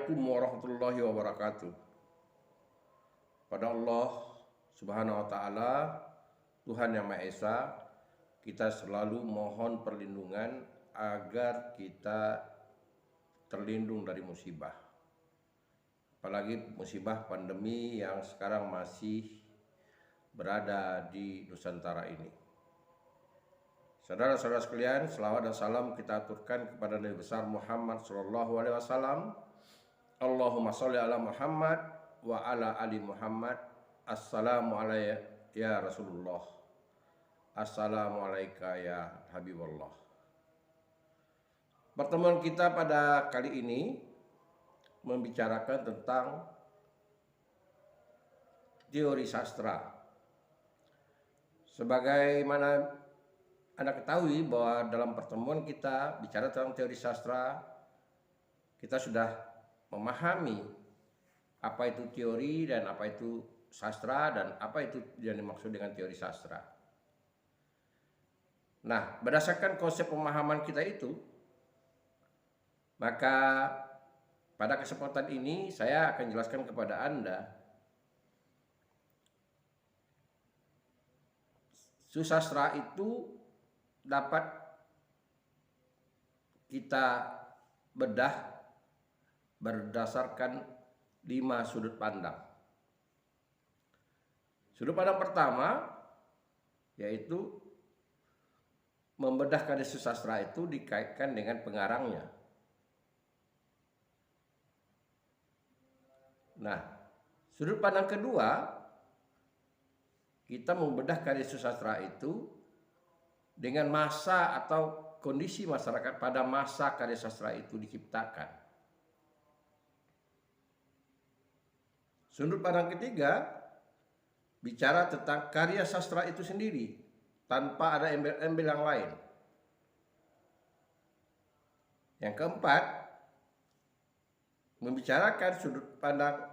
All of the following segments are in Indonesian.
Assalamualaikum warahmatullahi wabarakatuh. Pada Allah Subhanahu wa taala, Tuhan yang Maha Esa, kita selalu mohon perlindungan agar kita terlindung dari musibah. Apalagi musibah pandemi yang sekarang masih berada di Nusantara ini. Saudara-saudara sekalian, selawat dan salam kita aturkan kepada Nabi besar Muhammad sallallahu alaihi wasallam. Allahumma sholli ala Muhammad wa ala ali Muhammad. Assalamu alayka ya Rasulullah. Assalamu alayka ya Habibullah. Pertemuan kita pada kali ini membicarakan tentang teori sastra. Sebagaimana Anda ketahui bahwa dalam pertemuan kita bicara tentang teori sastra, kita sudah memahami apa itu teori dan apa itu sastra dan apa itu yang dimaksud dengan teori sastra. Nah, berdasarkan konsep pemahaman kita itu, maka pada kesempatan ini saya akan jelaskan kepada Anda susastra itu dapat kita bedah berdasarkan 5 sudut pandang. Sudut pandang pertama yaitu membedah karya susastra itu dikaitkan dengan pengarangnya. Nah, sudut pandang kedua, kita membedah karya susastra itu dengan masa atau kondisi masyarakat pada masa karya sastra itu diciptakan. Sudut pandang ketiga bicara tentang karya sastra itu sendiri tanpa ada embel-embel yang lain. Yang keempat, membicarakan sudut pandang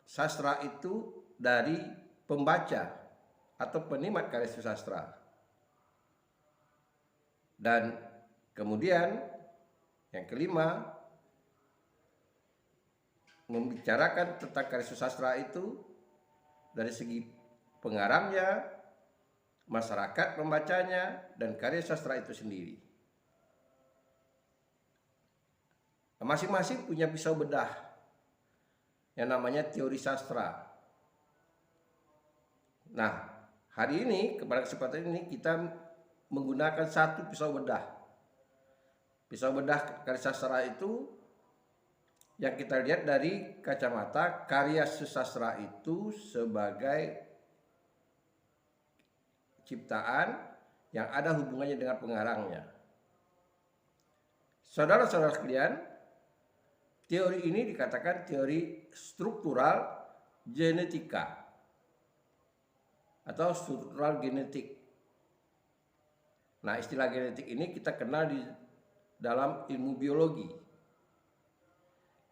sastra itu dari pembaca atau penikmat karya sastra. Dan kemudian yang kelima, membicarakan tentang karya sastra itu dari segi pengarangnya, masyarakat pembacanya, dan karya sastra itu sendiri. Masing-masing punya pisau bedah yang namanya teori sastra. Nah, hari ini pada kesempatan ini kita menggunakan satu pisau bedah. Pisau bedah karya sastra itu yang kita lihat dari kacamata karya sastra itu sebagai ciptaan yang ada hubungannya dengan pengarangnya. Saudara-saudara sekalian, teori ini dikatakan teori struktural genetika atau struktural genetik. Nah, istilah genetik ini kita kenal di dalam ilmu biologi.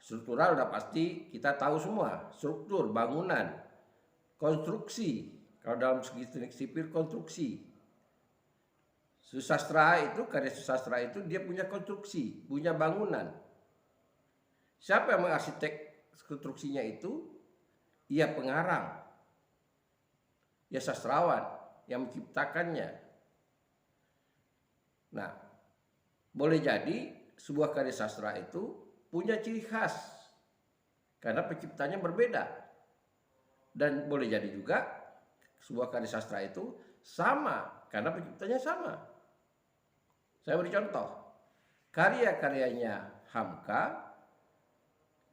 Struktural udah pasti kita tahu semua, struktur, bangunan, konstruksi. Kalau dalam segi teknik sipil, konstruksi. Susastra itu, karya susastra itu dia punya konstruksi, punya bangunan. Siapa yang mengarsitek konstruksinya itu? Ia pengarang. Ia sastrawan yang menciptakannya. Nah, boleh jadi sebuah karya sastra itu punya ciri khas karena penciptanya berbeda. Dan boleh jadi juga sebuah karya sastra itu sama karena penciptanya sama. Saya beri contoh. Karya-karyanya Hamka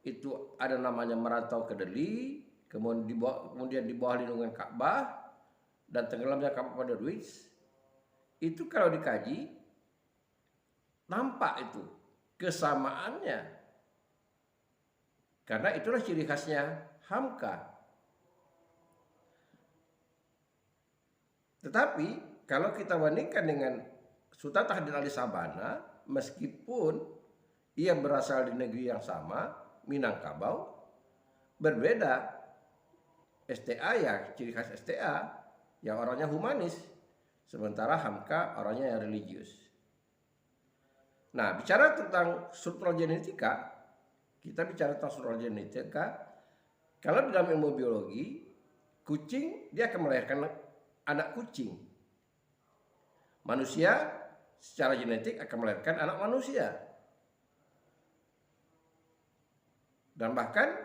itu ada namanya Merantau ke Delhi, kemudian di bawah lindungan Ka'bah dan tenggelamnya kapal pada Ruiz. Itu kalau dikaji nampak itu kesamaannya. Karena itulah ciri khasnya Hamka. Tetapi kalau kita bandingkan dengan Sultan Tahdil Ali Sabana, meskipun ia berasal di negeri yang sama, Minangkabau, berbeda. STA ya, ciri khas STA yang orangnya humanis, sementara Hamka orangnya yang religius. Nah, bicara tentang struktural genetika, kita bicara tentang struktural genetika, kalau di dalam ilmu biologi, kucing dia akan melahirkan anak kucing. Manusia secara genetik akan melahirkan anak manusia. Dan bahkan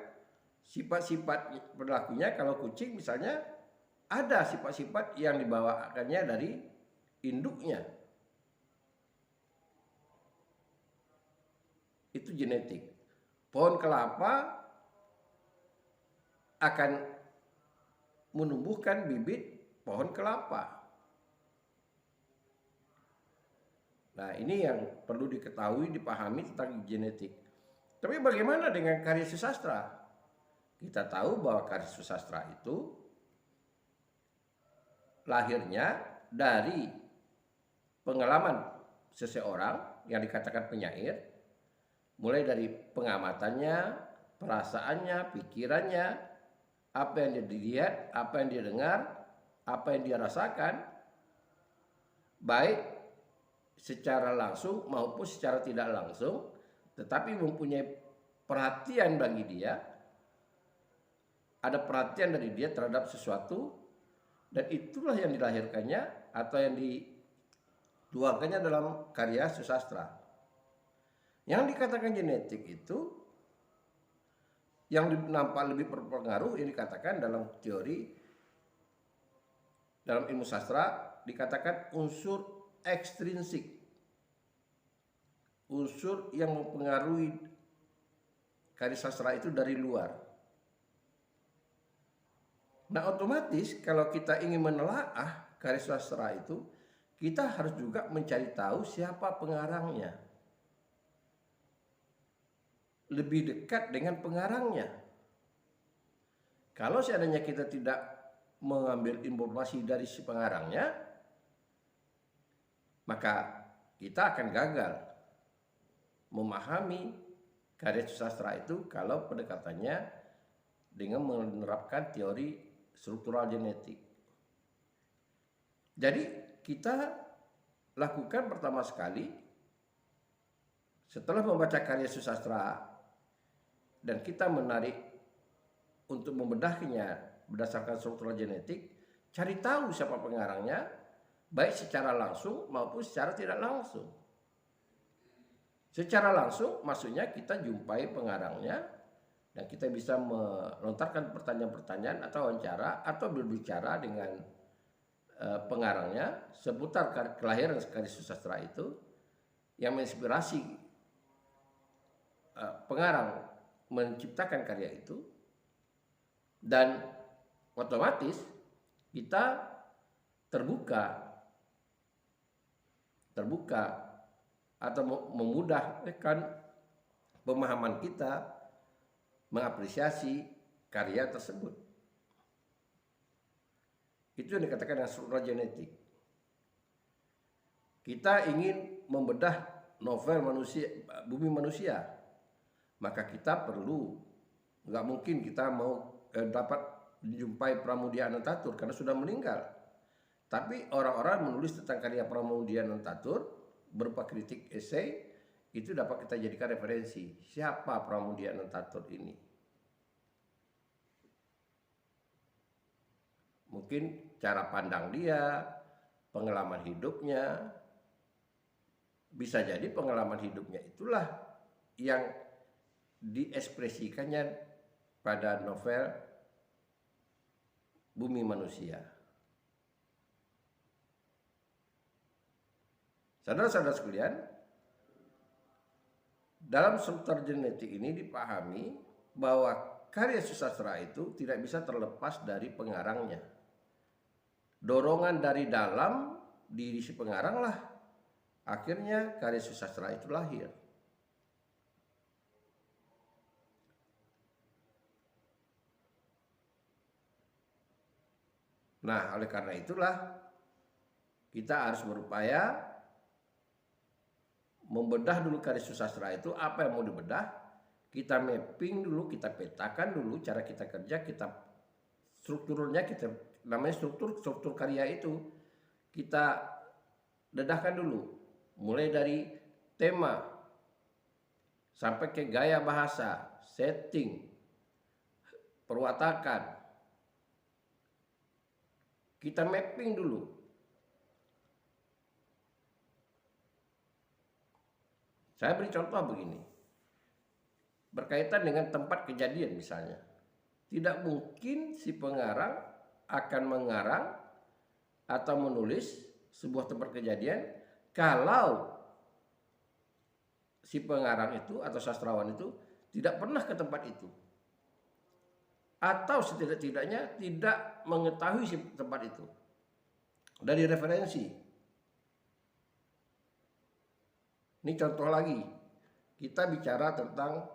sifat-sifat perilakunya kalau kucing misalnya ada sifat-sifat yang dibawakannya dari induknya. Itu genetik. Pohon kelapa akan menumbuhkan bibit pohon kelapa. Nah, ini yang perlu diketahui, dipahami tentang genetik. Tapi bagaimana dengan karya sastra? Kita tahu bahwa karya sastra itu lahirnya dari pengalaman seseorang yang dikatakan penyair, mulai dari pengamatannya, perasaannya, pikirannya, apa yang dia lihat, apa yang dia dengar, apa yang dia rasakan, baik secara langsung maupun secara tidak langsung, tetapi mempunyai perhatian bagi dia, ada perhatian dari dia terhadap sesuatu, dan itulah yang dilahirkannya atau yang dituangkannya dalam karya sastra. Yang dikatakan genetik itu yang nampak lebih berpengaruh, yang dikatakan dalam teori, dalam ilmu sastra dikatakan unsur ekstrinsik, unsur yang mempengaruhi karya sastra itu dari luar. Nah, otomatis kalau kita ingin menelaah karya sastra itu, kita harus juga mencari tahu siapa pengarangnya, lebih dekat dengan pengarangnya. Kalau seandainya kita tidak mengambil informasi dari si pengarangnya, maka kita akan gagal memahami karya sastra itu kalau pendekatannya dengan menerapkan teori struktural genetik. Jadi kita lakukan pertama sekali setelah membaca karya sastra dan kita menarik untuk membedahnya berdasarkan struktural genetik, cari tahu siapa pengarangnya, baik secara langsung maupun secara tidak langsung. Secara langsung maksudnya kita jumpai pengarangnya dan kita bisa melontarkan pertanyaan-pertanyaan atau wawancara atau berbicara dengan pengarangnya seputar kelahiran karya sastra itu yang menginspirasi pengarang menciptakan karya itu, dan otomatis kita terbuka atau memudahkan pemahaman kita mengapresiasi karya tersebut. Itu yang dikatakan dengan struktural genetik. Kita ingin membedah novel manusia, Bumi Manusia, maka kita perlu, nggak mungkin kita mau dapat dijumpai Pramudia Anantatur karena sudah meninggal. Tapi orang-orang menulis tentang karya Pramudia Anantatur berupa kritik esai, itu dapat kita jadikan referensi. Siapa Pramudia Anantatur ini? Mungkin cara pandang dia, pengalaman hidupnya, bisa jadi pengalaman hidupnya itulah yang diekspresikannya pada novel Bumi Manusia. Saudara-saudara sekalian, dalam struktur genetik ini dipahami bahwa karya sastra itu tidak bisa terlepas dari pengarangnya. Dorongan dari dalam diri si pengarang lah akhirnya karya sastra itu lahir. Nah, oleh karena itulah kita harus berupaya membedah dulu karya sastra itu, apa yang mau dibedah, kita mapping dulu, kita petakan dulu cara kita kerja, kita strukturnya, kita namanya struktur karya itu kita dedahkan dulu, mulai dari tema sampai ke gaya bahasa, setting, perwatakan. Kita mapping dulu. Saya beri contoh begini. Berkaitan dengan tempat kejadian misalnya. Tidak mungkin si pengarang akan mengarang atau menulis sebuah tempat kejadian kalau si pengarang itu atau sastrawan itu tidak pernah ke tempat itu. Atau setidak-tidaknya tidak mengetahui si tempat itu dari referensi. Ini contoh lagi, kita bicara tentang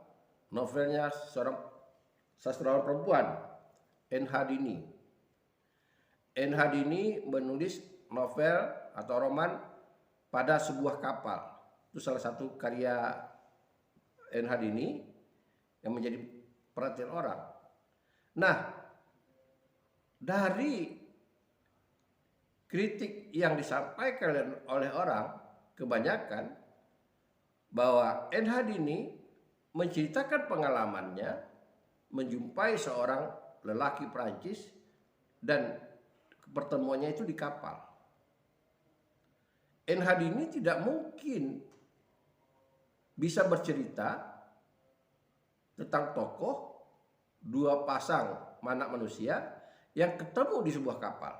novelnya seorang sastrawan perempuan, N.H. Dini. N.H. Dini menulis novel atau roman pada sebuah kapal. Itu salah satu karya N.H. Dini yang menjadi perhatian orang. Nah, dari kritik yang disampaikan oleh orang, kebanyakan bahwa N.H. Dini menceritakan pengalamannya menjumpai seorang lelaki Prancis dan pertemuannya itu di kapal. N.H. Dini tidak mungkin bisa bercerita tentang tokoh dua pasang anak manusia yang ketemu di sebuah kapal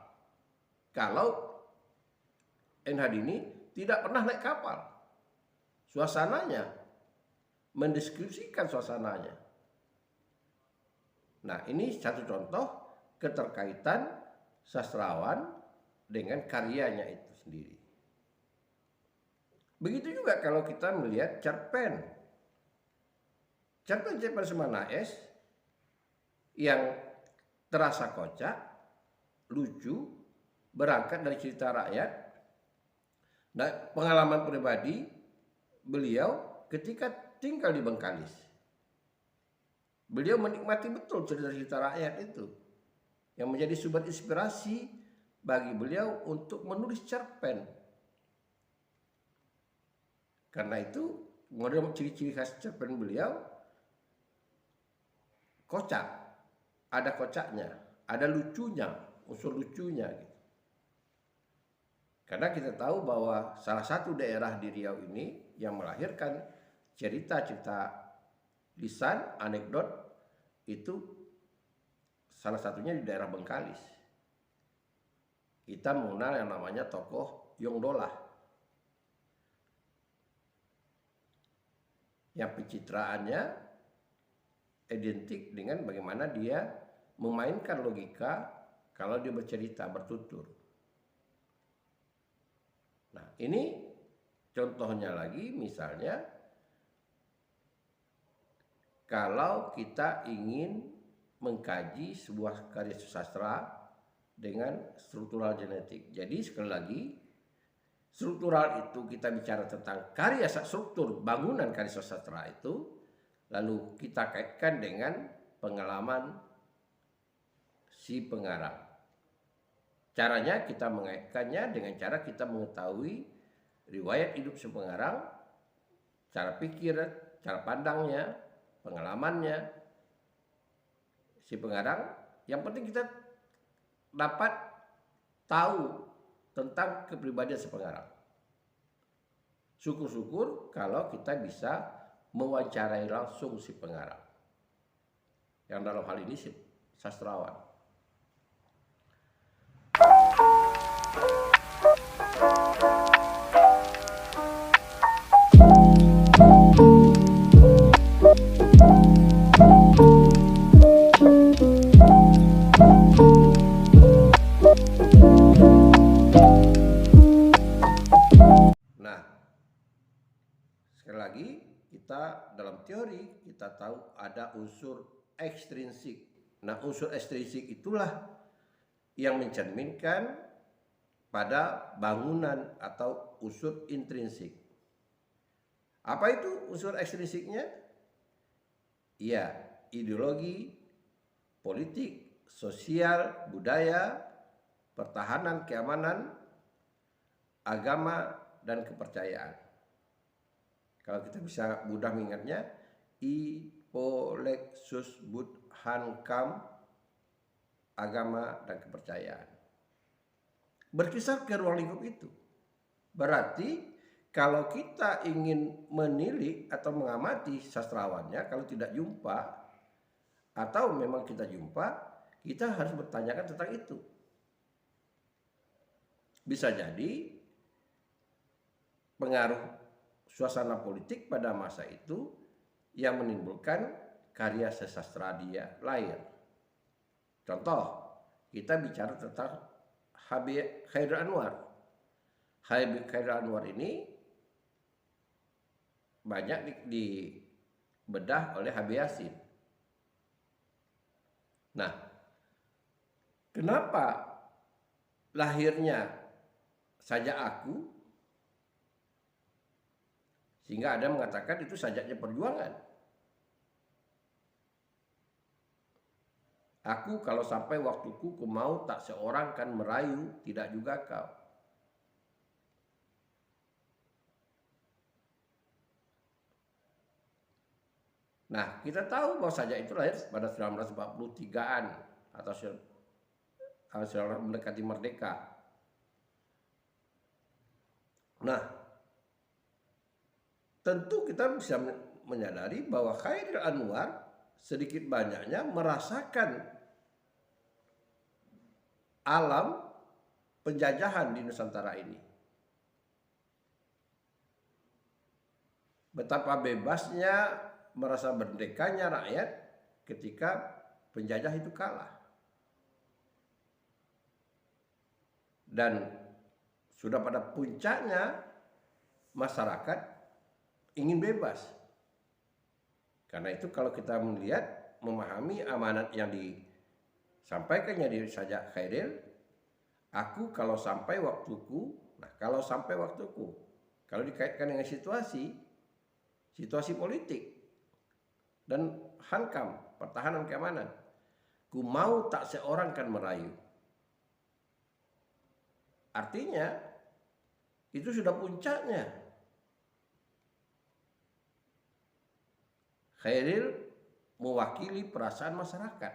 kalau N.H. Dini tidak pernah naik kapal. Suasananya, mendeskripsikan suasananya. Nah, ini satu contoh keterkaitan sastrawan dengan karyanya itu sendiri. Begitu juga kalau kita melihat cerpen. Cerpen-cerpen Semanaes yang terasa kocak, lucu, berangkat dari cerita rakyat. Nah, pengalaman pribadi beliau ketika tinggal di Bengkalis. Beliau menikmati betul cerita-cerita rakyat itu yang menjadi sumber inspirasi bagi beliau untuk menulis cerpen. Karena itu, model ciri-ciri khas cerpen beliau kocak, ada kocaknya, ada lucunya, unsur lucunya. Gitu. Karena kita tahu bahwa salah satu daerah di Riau ini yang melahirkan cerita-cerita lisan, anekdot itu salah satunya di daerah Bengkalis. Kita mengenal yang namanya tokoh Yong Dolah. Yang pencitraannya identik dengan bagaimana dia memainkan logika kalau dia bercerita, bertutur. Nah, ini contohnya lagi misalnya kalau kita ingin mengkaji sebuah karya sastra dengan struktural genetik. Jadi sekali lagi, struktural itu kita bicara tentang karya struktur bangunan karya sastra itu, lalu kita kaitkan dengan pengalaman si pengarang. Caranya kita mengaitkannya dengan cara kita mengetahui riwayat hidup si pengarang, cara pikir, cara pandangnya, pengalamannya si pengarang. Yang penting kita dapat tahu tentang kepribadian si pengarang. Syukur-syukur kalau kita bisa mewawancarai langsung si pengarang, yang dalam hal ini si sastrawan. Nah, sekali lagi kita dalam teori kita tahu ada unsur ekstrinsik. Nah, unsur ekstrinsik itulah yang mencerminkan pada bangunan atau unsur intrinsik. Apa itu unsur ekstrinsiknya? Ya, ideologi, politik, sosial, budaya, pertahanan, keamanan, agama, dan kepercayaan. Kalau kita bisa mudah mengingatnya, I, Polexus Bud Hankam agama dan kepercayaan. Berkisar ke ruang lingkup itu. Berarti kalau kita ingin menilik atau mengamati sastrawannya, kalau tidak jumpa atau memang kita jumpa, kita harus bertanyakan tentang itu. Bisa jadi pengaruh suasana politik pada masa itu yang menimbulkan karya sastra dia lahir. Contoh, kita bicara tentang Habib Khairil Anwar. Habib Khairil Anwar ini banyak dibedah oleh Habib Yasin. Nah, kenapa lahirnya Sajak Aku, sehingga ada mengatakan itu sajaknya perjuangan. Aku kalau sampai waktuku ku mau tak seorang kan merayu, tidak juga kau. Nah, kita tahu bahwa sajak itu lahir pada 1943-an atau setelah mendekati merdeka. Nah, tentu kita bisa menyadari bahwa Khairil Anwar sedikit banyaknya merasakan alam penjajahan di Nusantara ini. Betapa bebasnya merasa merdekanya rakyat ketika penjajah itu kalah. Dan sudah pada puncaknya masyarakat ingin bebas. Karena itu kalau kita melihat, memahami amanat yang disampaikannya di Sajak Khairil, aku kalau sampai waktuku, nah kalau sampai waktuku, kalau dikaitkan dengan situasi politik, dan hankam, pertahanan keamanan, ku mau tak seorang kan merayu. Artinya, itu sudah puncaknya. Khairil mewakili perasaan masyarakat.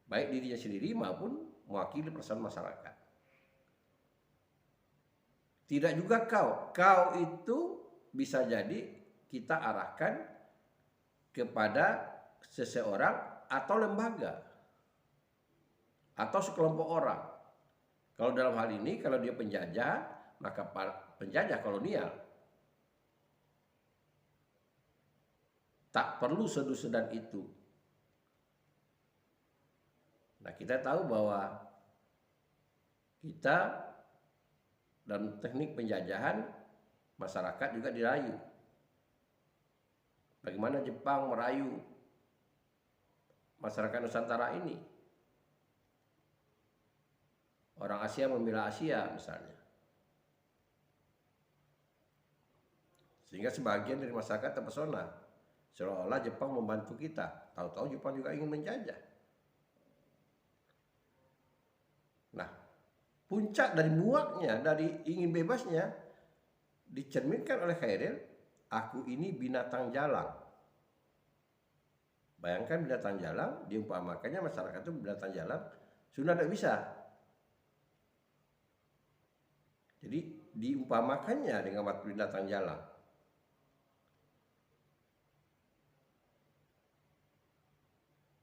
Baik dirinya sendiri maupun mewakili perasaan masyarakat. Tidak juga kau. Kau itu bisa jadi kita arahkan kepada seseorang atau lembaga atau sekelompok orang. Kalau dalam hal ini, kalau dia penjajah, maka penjajah kolonial. Tak perlu sedu-sedan itu. Nah, kita tahu bahwa kita dalam teknik penjajahan, masyarakat juga dirayu. Bagaimana Jepang merayu masyarakat Nusantara ini? Orang Asia membela Asia misalnya. Sehingga sebagian dari masyarakat terpesona. Seolah-olah Jepang membantu kita. Tahu-tahu Jepang juga ingin menjajah. Nah, puncak dari muaknya, dari ingin bebasnya, dicerminkan oleh Khairil, aku ini binatang jalang. Bayangkan binatang jalang, diumpamakannya masyarakat itu binatang jalang, sudah tidak bisa. Jadi diumpamakannya dengan binatang jalang.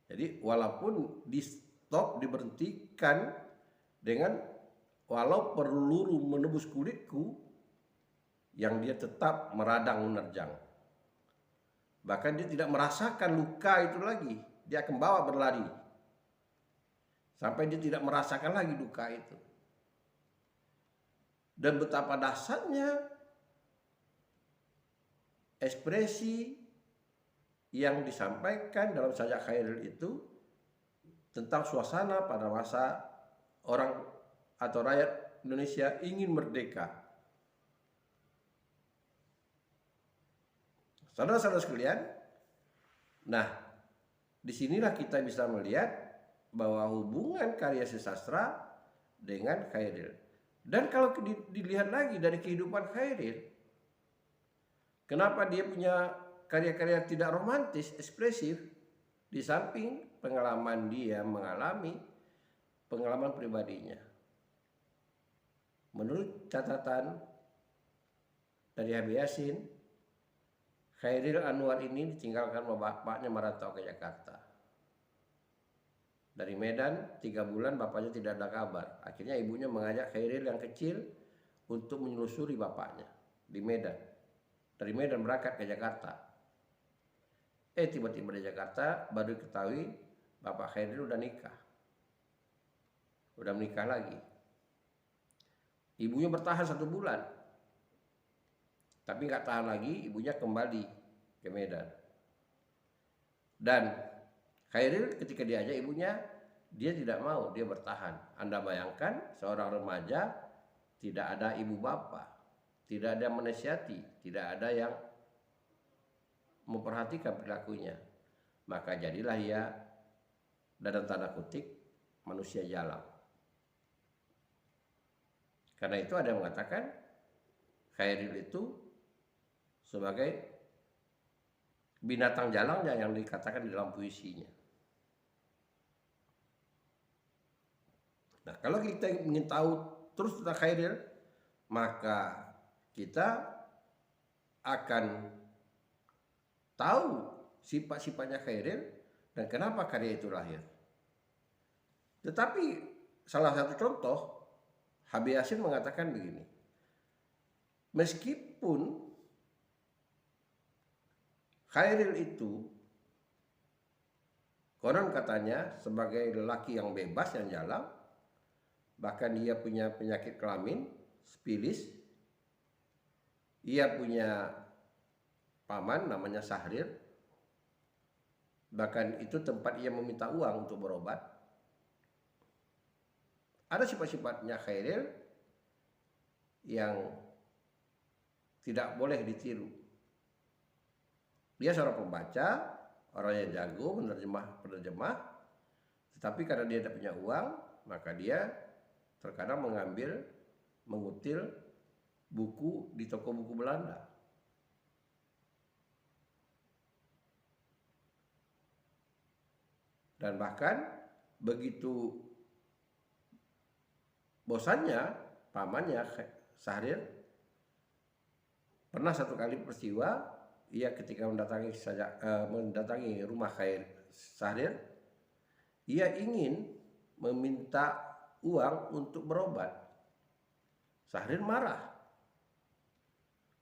Jadi walaupun di stop, diberhentikan dengan walau peluru menembus kulitku, yang dia tetap meradang menerjang. Bahkan dia tidak merasakan luka itu lagi, dia akan bawa berlari. Sampai dia tidak merasakan lagi luka itu. Dan betapa dahsyatnya ekspresi yang disampaikan dalam Sajak Khairil itu tentang suasana pada masa orang atau rakyat Indonesia ingin merdeka. Saudara-saudara sekalian, nah disinilah kita bisa melihat bahwa hubungan karya sastra dengan Khairil. Dan kalau dilihat lagi dari kehidupan Khairil, Kenapa dia punya karya-karya tidak romantis, ekspresif, di samping pengalaman dia mengalami pengalaman pribadinya. Menurut catatan dari Habib Yasin, Khairil Anwar ini ditinggalkan oleh bapaknya merantau ke Jakarta. Dari Medan 3 bulan bapaknya tidak ada kabar. Akhirnya ibunya mengajak Khairil yang kecil untuk menelusuri bapaknya di Medan. Dari Medan berangkat ke Jakarta. Tiba-tiba di Jakarta baru diketahui bapak Khairil udah nikah. Udah menikah lagi. Ibunya bertahan 1 bulan. Tapi nggak tahan lagi, ibunya kembali ke Medan. Dan Khairil ketika diajak ibunya, dia tidak mau, dia bertahan. Anda bayangkan seorang remaja tidak ada ibu bapak, tidak ada yang menasihati, tidak ada yang memperhatikan perilakunya. Maka jadilah ia dalam tanda kutip manusia jalang. Karena itu ada yang mengatakan Khairil itu sebagai binatang jalangnya yang dikatakan di dalam puisinya. Nah, kalau kita ingin tahu terus tentang Khairil, maka kita akan tahu sifat-sifatnya Khairil dan kenapa karya itu lahir. Tetapi salah satu contoh, Habib Yasin mengatakan begini, meskipun Khairil itu konon katanya sebagai lelaki yang bebas, yang jalang, bahkan dia punya penyakit kelamin, sifilis, ia punya paman namanya Sahrir, bahkan itu tempat ia meminta uang untuk berobat. Ada sifat-sifatnya Khairil yang tidak boleh ditiru. Dia seorang pembaca, orang yang jago penerjemah, tetapi karena dia tidak punya uang, maka dia terkadang mengutil buku di toko buku Belanda. Dan bahkan begitu bosannya, pamannya Sahrir, pernah satu kali peristiwa, ia ketika mendatangi rumah Sahrir, ia ingin meminta uang untuk berobat. Sahrir marah.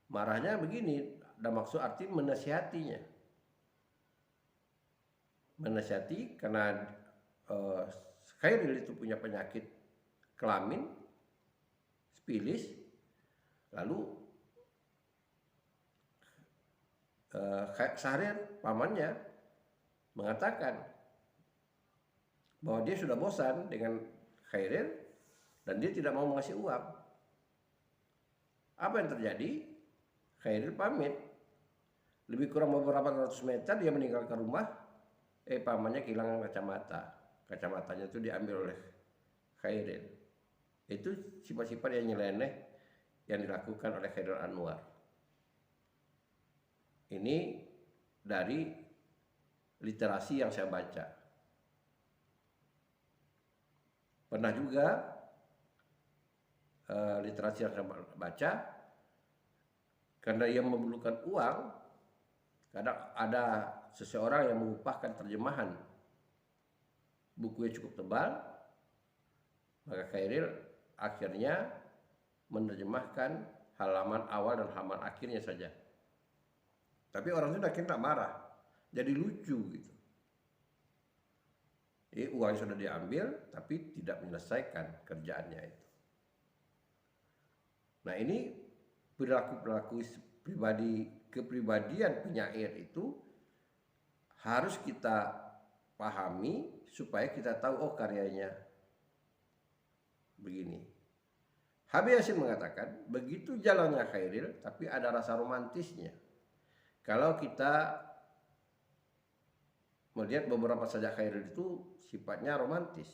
Marahnya begini, ada maksud arti menasihatinya. Menasihati karena Khairil itu punya penyakit kelamin, sifilis, lalu Sahrir pamannya mengatakan bahwa dia sudah bosan dengan Khairil dan dia tidak mau mengasih uang. Apa yang terjadi? Khairil pamit. Lebih kurang beberapa ratus meter dia meninggalkan rumah. Pamannya kehilangan kacamata. Kacamatanya itu diambil oleh Khairil. Itu sifat-sifat yang nyeleneh yang dilakukan oleh Khairil Anwar. Ini dari literasi yang saya baca. Pernah juga literasi yang saya baca, karena ia memerlukan uang, kadang ada seseorang yang mengupahkan terjemahan bukunya cukup tebal, maka Khairil akhirnya menerjemahkan halaman awal dan halaman akhirnya saja. Tapi orang itu akhirnya tak marah, jadi lucu gitu. Uang sudah diambil, tapi tidak menyelesaikan kerjaannya itu. Nah, ini perilaku kepribadian penyair itu harus kita pahami supaya kita tahu, oh karyanya begini. Habib Yasin mengatakan, begitu jalannya Khairil, tapi ada rasa romantisnya. Kalau kita melihat beberapa sajak Khairil itu sifatnya romantis.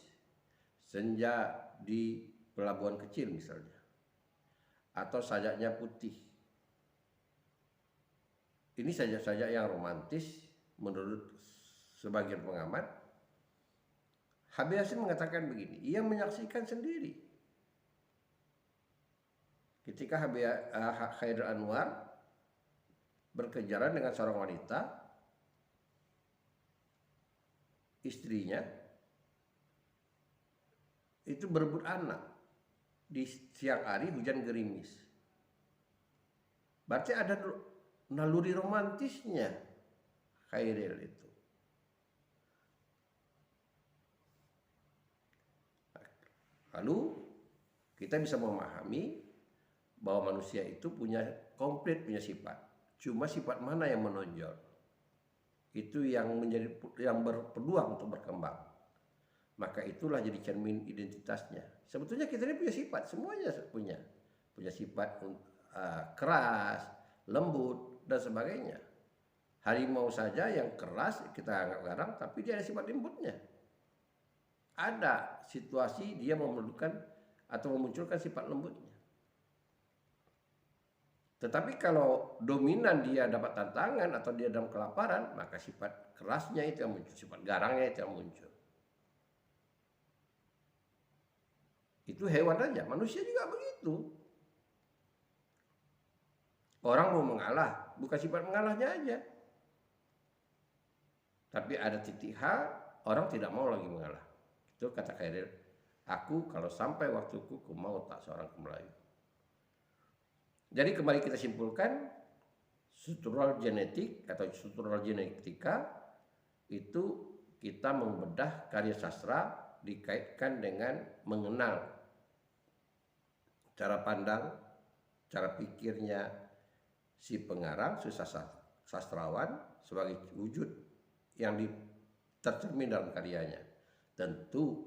Senja di pelabuhan kecil misalnya. Atau sajaknya putih. ini saja yang romantis menurut sebagian pengamat. Habib Yasin mengatakan begini, ia menyaksikan sendiri ketika Khairil Anwar berkejaran dengan seorang wanita, istrinya itu berebut anak di siang hari hujan gerimis. Berarti ada naluri romantisnya Khairil itu. Lalu kita bisa memahami bahwa manusia itu komplit punya sifat. Cuma sifat mana yang menonjol? Itu yang berpeluang untuk berkembang. Maka itulah jadi cermin identitasnya. Sebetulnya kita ini punya sifat, semuanya punya sifat keras, lembut dan sebagainya. Harimau saja yang keras kita anggap garang, tapi dia ada sifat lembutnya. Ada situasi dia memerlukan atau memunculkan sifat lembutnya. Tetapi kalau dominan dia dapat tantangan atau dia dalam kelaparan, maka sifat kerasnya itu yang muncul, sifat garangnya itu yang muncul. Itu hewan aja, manusia juga begitu. Orang mau mengalah, bukan sifat mengalahnya aja. Tapi ada titik hal, orang tidak mau lagi mengalah. Itu kata Khairil, aku kalau sampai waktuku, ku mau tak seorang Melayu. Jadi kembali kita simpulkan, struktural genetik atau struktural genetika itu kita membedah karya sastra dikaitkan dengan mengenal cara pandang, cara pikirnya si pengarang, si sastrawan sebagai wujud yang tercermin dalam karyanya. Tentu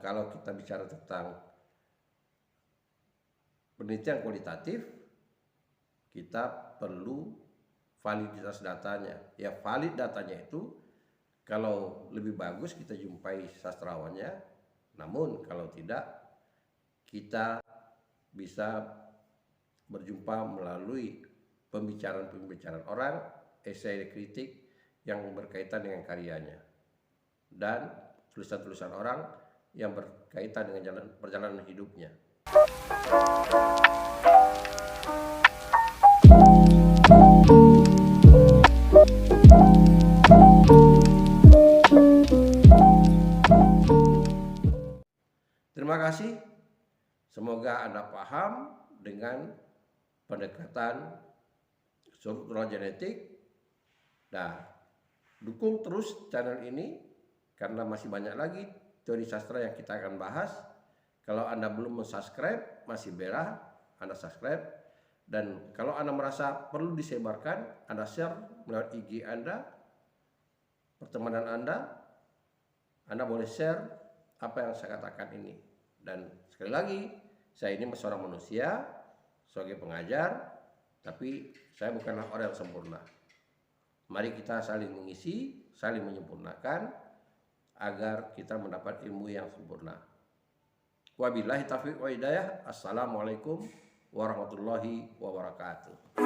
kalau kita bicara tentang penelitian kualitatif, kita perlu validitas datanya. Ya, valid datanya itu kalau lebih bagus kita jumpai sastrawannya, namun kalau tidak kita bisa berjumpa melalui pembicaraan orang, esai kritik yang berkaitan dengan karyanya, dan tulisan-tulisan orang yang berkaitan dengan perjalanan hidupnya. Terima kasih. Semoga Anda paham dengan pendekatan struktural genetik. Nah, dukung terus channel ini karena masih banyak lagi teori sastra yang kita akan bahas. Kalau Anda belum subscribe, masih belah Anda subscribe. Dan kalau Anda merasa perlu disebarkan, Anda share melalui IG Anda, pertemanan Anda boleh share apa yang saya katakan ini. Dan sekali lagi, saya ini seorang manusia sebagai pengajar, tapi saya bukanlah orang yang sempurna. Mari kita saling mengisi, saling menyempurnakan agar kita mendapat ilmu yang sempurna. Wabillahi taufiq wa hidayah. Assalamualaikum warahmatullahi wabarakatuh.